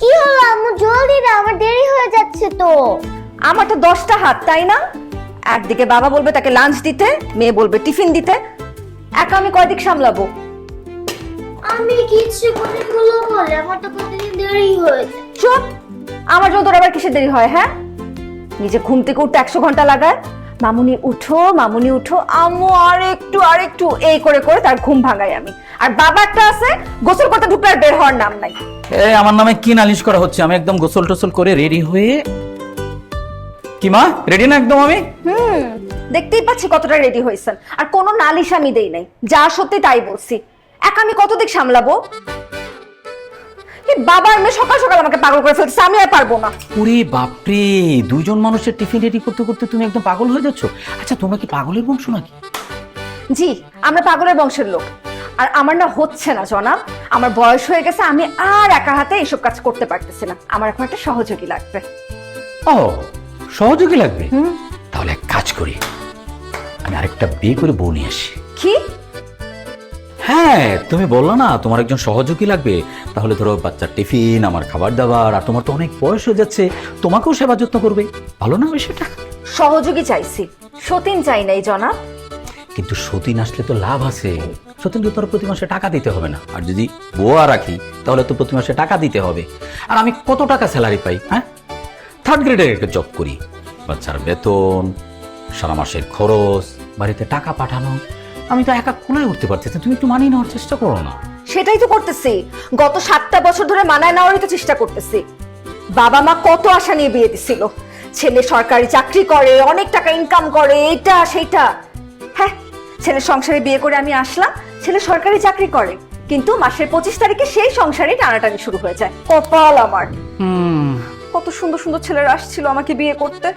কি হলো আম্মু, জলদি দাও, আমার দেরি হয়ে যাচ্ছে তো। আমার তো 10টা হাত, তাই না? একদিকে বাবা বলবে তাকে লাঞ্চ দিতে, মেয়ে বলবে টিফিন দিতে, একা আমি কয়দিক সামলাবো? আমি কিছু বলে আমার তো প্রতিদিন দেরি হয়ে যায়। চুপ! আমার জন্য তোর আবার কিসের দেরি হয়? হ্যাঁ, নিজে ঘুম থেকে উঠতে 100 ঘন্টা লাগায়। মামুনি উঠো, মামুনি উঠো, আম্মু আর একটু এই করে করে তার ঘুম ভাঙাই আমি। আর বাবা একটা আছে, গোসল করতে ঢুকলে আর বের হওয়ার নাম নাই। আমার নামে কি নালিশ করা হচ্ছে? আমি একদম গোসল টোসল করে রেডি হয়ে, কি মা রেডি না একদম আমি? দেখতেই পাচ্ছি কতটা রেডি হয়েছেন। আর কোনো নালিশ আমি দেই নাই, যা সত্যি তাই বলছি। একা আমি কত দিক সামলাবো? বাবার মেয়ে সকাল সকাল আমাকে পাগল করে ফেলছে, আমি আর পারবো না। ওরে বাপরে, দুইজন মানুষের টিফিন রেডি করতে করতে তুমি একদম পাগল হয়ে যাচ্ছ। আচ্ছা তোমরা কি পাগলের বংশ নাকি? জি, আমরা পাগলের বংশের লোক। আর আমার না হচ্ছে না জনাব, আমার বয়স হয়ে গেছে, আমি আর একা হাতে এইসব কাজ করতে পারতেছি না। আমার এখন একটা সহযোগী লাগবে। ও, সহযোগী লাগবে? তাহলে এক কাজ করি, আমি আরেকটা বিয়ে করে বউ নিয়ে আসি। কি? হ্যাঁ, তুমি বললো না তোমার একজন সহযোগী লাগবে, তাহলে ধরো বাচ্চার টিফিন, আমার খাবার দাবার, আর তোমার তো অনেক বয়স হয়ে যাচ্ছে, তোমাকেও সেবা যত্ন করবে। ভালো না বিষয়টা? সহযোগী চাইছি, সতীন চাই নাই জনাব। কিন্তু সতীন আসলে তো লাভ আছে। সতীনকে তোর প্রতি মাসে টাকা দিতে হবে না, আর যদি বোয়া রাখি তাহলে তো প্রতি মাসে টাকা দিতে হবে। আর আমি কত টাকা স্যালারি পাই? হ্যাঁ, 3rd গ্রেডের একটা জব করি। বাচ্চার বেতন, সারা মাসের খরচ, বাড়িতে টাকা পাঠানো, আমি তো একা কোলায় উঠতে পারতেছি। তুমি একটু মানিয়ে নেওয়ার চেষ্টা করো না। সেটাই তো করতেছি, গত 7টা বছর ধরে মানায় নেওয়ারই তো চেষ্টা করতেছি। বাবা মা কত আশা নিয়ে বিয়ে দিছিল, ছেলে সরকারি চাকরি করে, অনেক টাকা ইনকাম করে, এটা সেটা। হ্যাঁ, ছেলে সংসারে বিয়ে করে আমি আসলাম, ছেলে সরকারি চাকরি করে, কিন্তু মাসের 25 তারিখে সেই সংসারে টানাটানি শুরু হয়ে যায়। কপাল আমার। কত সুন্দর সুন্দর ছেলেরা আসছিল আমাকে বিয়ে করতে।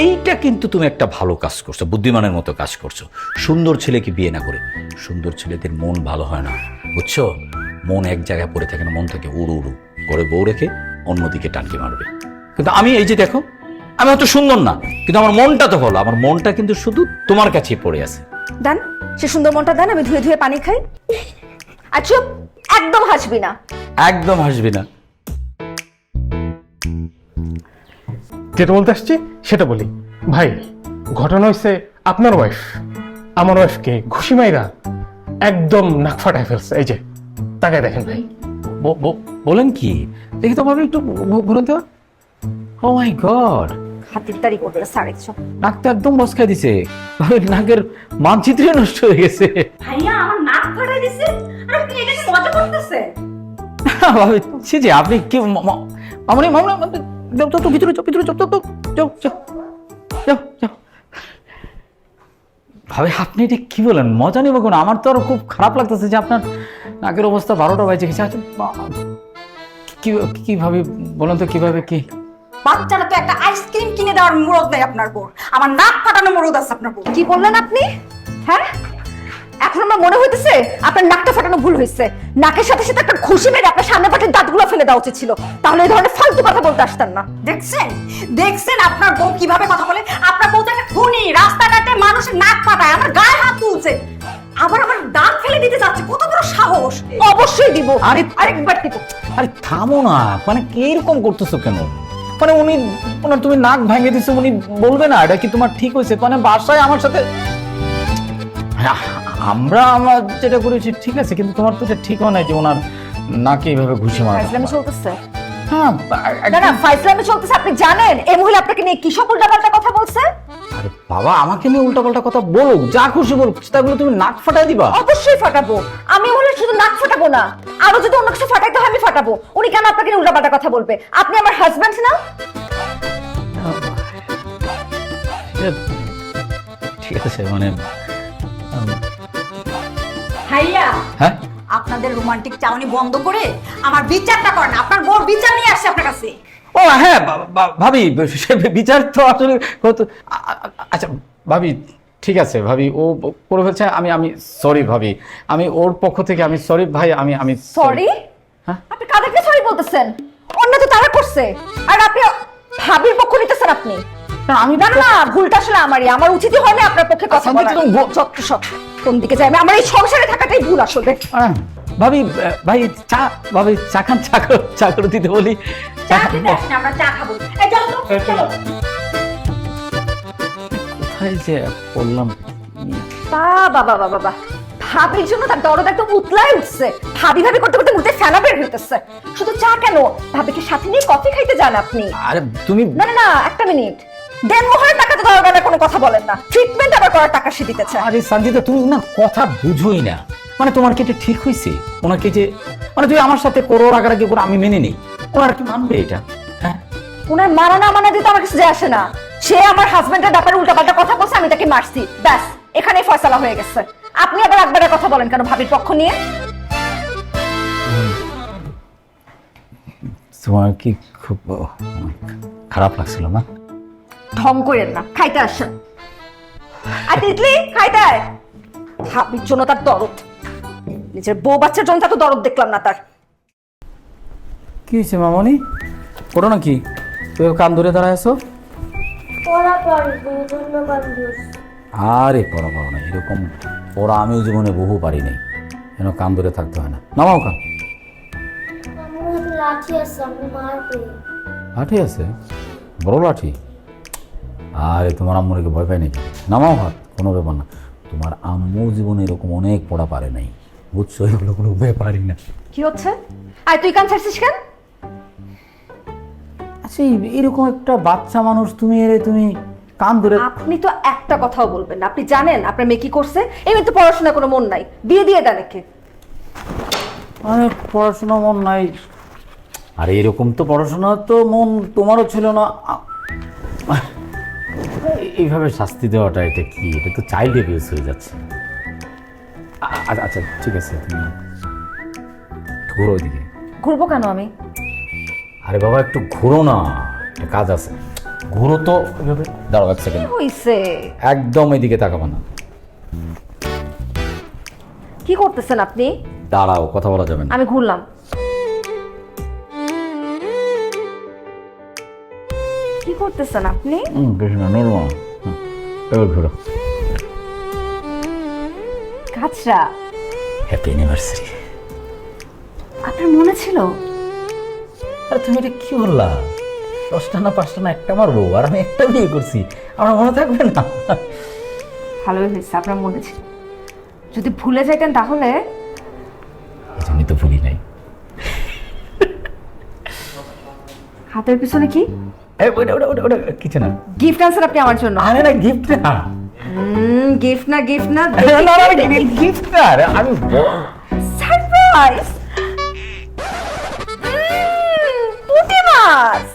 এইটা কিন্তু তুমি একটা ভালো কাজ করছো, বুদ্ধিমানের মতো কাজ করছো। সুন্দর ছেলেকে বিয়ে না করে, সুন্দর ছেলেদের মন ভালো হয় না, বুঝছো? মন এক জায়গায় পড়ে থাকে না, মন থেকে উড়ু উড়ু করে বউ রেখে অন্যদিকে টানকি মারবে। কিন্তু আমি এই যে দেখো, আমি অত সুন্দর না, কিন্তু আমার মনটা তো ভালো। আমার মনটা কিন্তু শুধু তোমার কাছেই পড়ে আছে। দেন সে সুন্দর মনটা, দেন, আমি ধুয়ে ধুয়ে পানি খাই। আর চুপ, একদম হাসবি না। একদম হাসবি না। যেটা বলতে আসছি সেটা বলি। ভাই, ঘটনা হয়েছে আপনার ওয়াইফ আমার ওয়াইফকে ঘুষি মাইরা একদম নাক ফাটায় ফেলছে। এই যে তাকায় দেখেন ভাই। বলেন কি? দেখি তো ভাবি, একটু ঘুরুন তো। ও মাই গড, হাতির তারি করতে সারেছো। নাক তো একদম বসকায় দিছে। ভাবি নাকের মানচিত্রই নষ্ট হয়ে গেছে। ভাইয়া আমার নাক ফাটাই দিছে, আর আপনি এটা কি মজা করতেছেন? ভাবি ছি জি, আপনি কি মামনি মামনি যাও তো, ভিতরে যাও, ভিতরে যাও, যাও যাও যাও যাও। ভাবি আপনি এটা কি বলেন? মজা নিব কেন? আমার তো আরো খুব খারাপ লাগতেছে যে আপনার নাকের অবস্থা 12টা বাজে গেছে। আচ্ছা কি ভাবি বলেন তো, কিভাবে কি? বাচ্চারা তো একটা আইসক্রিম কিনে দেওয়ার মুরদ নাই আপনার বোর, আমার নাক ফাটানো মুরদ আছে আপনার বোর। কি বললেন আপনি? হ্যাঁ, এখন আমার মনে হইতেছে আপনার নাকটা ফাটানো ভুল হয়েছে। নাকের সাথে সাথে একটা ঘুষি মেরে আপনার সামনে পাটের দাঁতগুলো ফেলে দেওয়া উচিত ছিল, তাহলে এই ধরনের ফালতু কথা বলতে আসতেন না। দেখছেন দেখছেন আপনার বউ কিভাবে কথা বলে? আপনার বউ তো একটা খুনি, রাস্তাঘাটে মানুষের নাক ফাটায়, আমার গায়ে হাত তুলছে, আবার আমার দাঁত ফেলে দিতে যাচ্ছে। কত বড় সাহস! অবশ্যই দিব, আরেকবার দিব। আরে থামো না, মানে কি এরকম করতেছো কেন? মানে উনি, ওনার তুমি নাক ভেঙে দিছো, উনি বলবে না এটা কি তোমার ঠিক হয়েছে? মানে বাসায় আমার সাথে আমরা যেটা করেছি ঠিক আছে, কিন্তু তোমার তো এটা ঠিক হয় না যে ওনার নাকে এইভাবে ঘুষি মারা। ফাইজলামি চলতেছে। হ্যাঁ, না না, ফাইজলামি চলতেছে। আপনি জানেন এই মহিলা আপনাকে নিয়ে কি সব উল্টাপাল্টা কথা বলছে? আরে বাবা, আমাকে নিয়ে উল্টাপাল্টা কথা বলুক, যা খুশি বলুক, সেটাগুলো তুমি নাক ফাটাই দিবা? অবশ্যই ফাটাবো। আমি ওনার শুধু নাক ফাটাবো না, আরো যদি অন্য কিছু ফাটাইতে হয় আমি ফাটাবো। উনি কেন আপনাকে নিয়ে উল্টাপাল্টা কথা বলবে? আপনি আমার হাজবেন্ড না? ঠিক আছে, মানে ভাইয়া, হ্যাঁ, আপনাদের রোমান্টিক চাউনি বন্ধ করে আমার বিচারটা করেন। আপনার বউর বিচার নিয়ে আসছে আপনার কাছে। ও হ্যাঁ ভাবি, সে বিচার তো আসলে আচ্ছা ভাবি, ঠিক আছে ভাবি, ও করে ফেলছে। আমি সরি ভাবি, আমি ওর পক্ষ থেকে আমি সরি ভাই। আমি সরি? হ্যাঁ? আপনি কাদেরকে সরি বলতেছেন? অন্য তো তারা করছে, আর আপনি ভাবির পক্ষ নিতেছেন। আপনি আমি না না, ভুলটা আসলে আমারই। আমার উচিতই হয় না আপনার পক্ষে কথা বলা। যত সব কোন দিকে যায়? আমার এই সংসারে থাকাটাই ভুল আসলে। ভাবি ভাই চা, ভাবি চা খান, চা করে দিতে বলি। চা খেতে আসেন, আমরা চা খাবো। এই চলো তো, চলো। কোথায় যে বললাম। বাবা বাবা বাবা, ভাবির জন্য তার দরদ একদম উতলায় উঠছে। ভাবি ভাবি করতে করতে মুখে ফেনা বের হইতেছে। শুধু চা কেন, ভাবিকে সাথে নিয়ে কফি খাইতে যান আপনি। আরে তুমি না না না, একটা মিনিট। দেনমোহরের টাকা তো দেওয়ার বেলায় কোনো কথা বলেন না, ট্রিটমেন্ট আবার করার টাকা সে দিতেছে। আরে সঞ্জিতা, তুমি না কথা বুঝোই না। মানে তোমার কি এটা ঠিক হয়েছে? ওনাকে যে মানে তুই আমার সাথে করো রাগারাগি করে আমি মেনে নিই, ওনার কি মানবে এটা? হ্যাঁ, উনার মানা না মানা দিতে আমার কিছু যায় আসে না। সে আমার হাজবেন্ডের ব্যাপারে উল্টাপাল্টা কথা বলছে, আমি তাকে মারছি, ব্যাস এখানেই ফয়সালা হয়ে গেছে। আপনি আবার একবারের কথা বলেন কেন ভাবির পক্ষ নিয়ে? তোমার কি খুব খারাপ লাগছিল না? ঢং করেন না, খাইতে আসেন। আর তিতলি খাইতে আয়। ভাবির জন্য তার দরদ, নিজের বউ বাচ্চার জন্য তো দরদ দেখলাম না তার। কি হয়েছে মামনি? করো নাকি? তুই কান ধরে দাঁড়ায় আছো? পড়া পারবো, ধন্যবাদ দোষ। আরে পড়া পারো না, এরকম পড়া আমিও জীবনে বহু পারি নাই, যেন কান ধরে থাকতে হয় না। নামাও কান। আমার হাতে লাঠি আছে, আমি মারবো। লাঠি আছে? বড় লাঠি? আরে তোমার আম্মুকে ভয় পাই নাকি? নামাও হাত, কোনো ব্যাপার না। তোমার আম্মু জীবনে এরকম অনেক পড়া পারে নাই, বুঝছো? এগুলো কোনো ব্যাপারই না। কি হচ্ছে? আয় তুই কান ছাড়ছিস কেন? আচ্ছা, এরকম একটা বাচ্চা মানুষ তুমি তুমি কান ধরে। আপনি তো একটা কথাও বলবেন না। আপনি জানেন আপনার মেয়ে কি করছে? এমনি তো পড়াশোনায় কোনো মন নাই, বিয়ে দিয়ে দেন একে। মানে পড়াশোনা মন নাই? আরে এরকম তো পড়াশোনা তো মন তোমারও ছিল না। এইভাবে শাস্তি দেওয়াটা এটা কি? এটা তো চাইল্ড অ্যাবিউজ হয়ে যাচ্ছে। আচ্ছা ঠিক আছে, তুমি ঘুরো ওইদিকে। ঘুরবো কেন আমি? আরে বাবা একটু ঘুরো না, একটা কাজ আছে। ঘুরো তো ওইভাবে। দাঁড়াও এক সেকেন্ড, হইছে? একদম এইদিকে তাকাবো না। কি করতেছেন আপনি? দাঁড়াও, কথা বলা যাবে না। আমি ঘুরলাম। কি করতেছেন আপনি? কিছু না, নর্মাল। এবার ঘুরো। Kachra, happy anniversary. আপনার মনে ছিল? আরে তুমি এটা কি বললা? 10টা না 5টা না একটা মারবো, আর আমি একটা বিয়ে করছি, আমার মনে থাকবে না? ভালোই হয়েছে আপনার মনে ছিল। যদি ভুলে যাইতেন তাহলে। এই জন্যই তো ভুলি নাই। হাতের পিছনে কি? ওটা কিছু না। গিফট আনছেন আপনি আমার জন্য? আরে না, গিফট না। গিফট না, গিফট না, গিফট না, আমি সারপ্রাইজ। পুঁটি মাছ।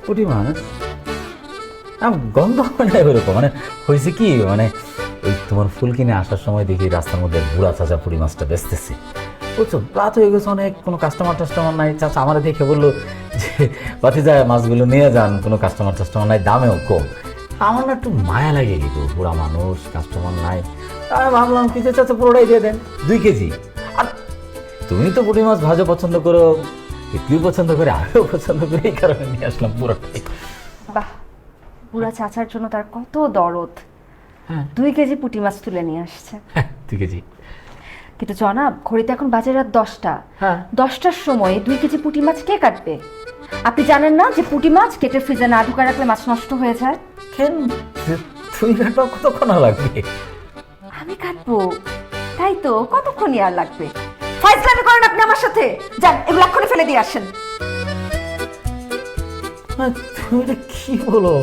পুঁটি মাছ? গন্ধ হয় না ওরকম। মানে হয়েছে কি, মানে ওই তোমার ফুল কিনে আসার সময় দেখি রাস্তার মধ্যে বুড়া চাচা পুঁটি মাছটা বেচতেছে, বুঝছো? রাত হয়ে গেছে অনেক, কোনো কাস্টমার নাই। চাচা আমার দেখে বললো যে বাতি যায় মাছগুলো নিয়ে যান, কোনো কাস্টমার নাই, দামেও কম। আমার না একটু মায়া লাগে কিন্তু, বুড়া মানুষ, কাস্টমার নাই। আমি ভাবলাম কি যে চাচা পুরোটাই দিয়ে দেন, 2 কেজি। আর তুমি তো পুঁটি মাছ ভাজা পছন্দ করো, ইডলিও পছন্দ করে, আমিও পছন্দ করি, এই কারণে নিয়ে আসলাম পুরোটাই। বাহ, বুড়া চাচার জন্য তার কত দরদ। হ্যাঁ। 2 কেজি পুঁটি মাছ তুলে নিয়ে আসছে। 2 কেজি। কিন্তু জনাব, ঘড়িতে এখন বাজে রাত 10টা। হ্যাঁ। 10টার সময় 2 কেজি পুঁটি মাছ কে কাটবে? আপনি জানেন না যে পুঁটি মাছ কেটে ফ্রিজে না ঢুকা রাখলে মাছ নষ্ট হয়ে যায়? কেন তুমি কাটবা? কতক্ষণ লাগবে? আমি কাটবো, তাই তো কতক্ষণই আর লাগবে। ফাইজলামি করেন আপনি আমার সাথে। যান, এগুলো এক্ষুনি ফেলে দিয়ে আসেন। তুমি এটা কি বলো?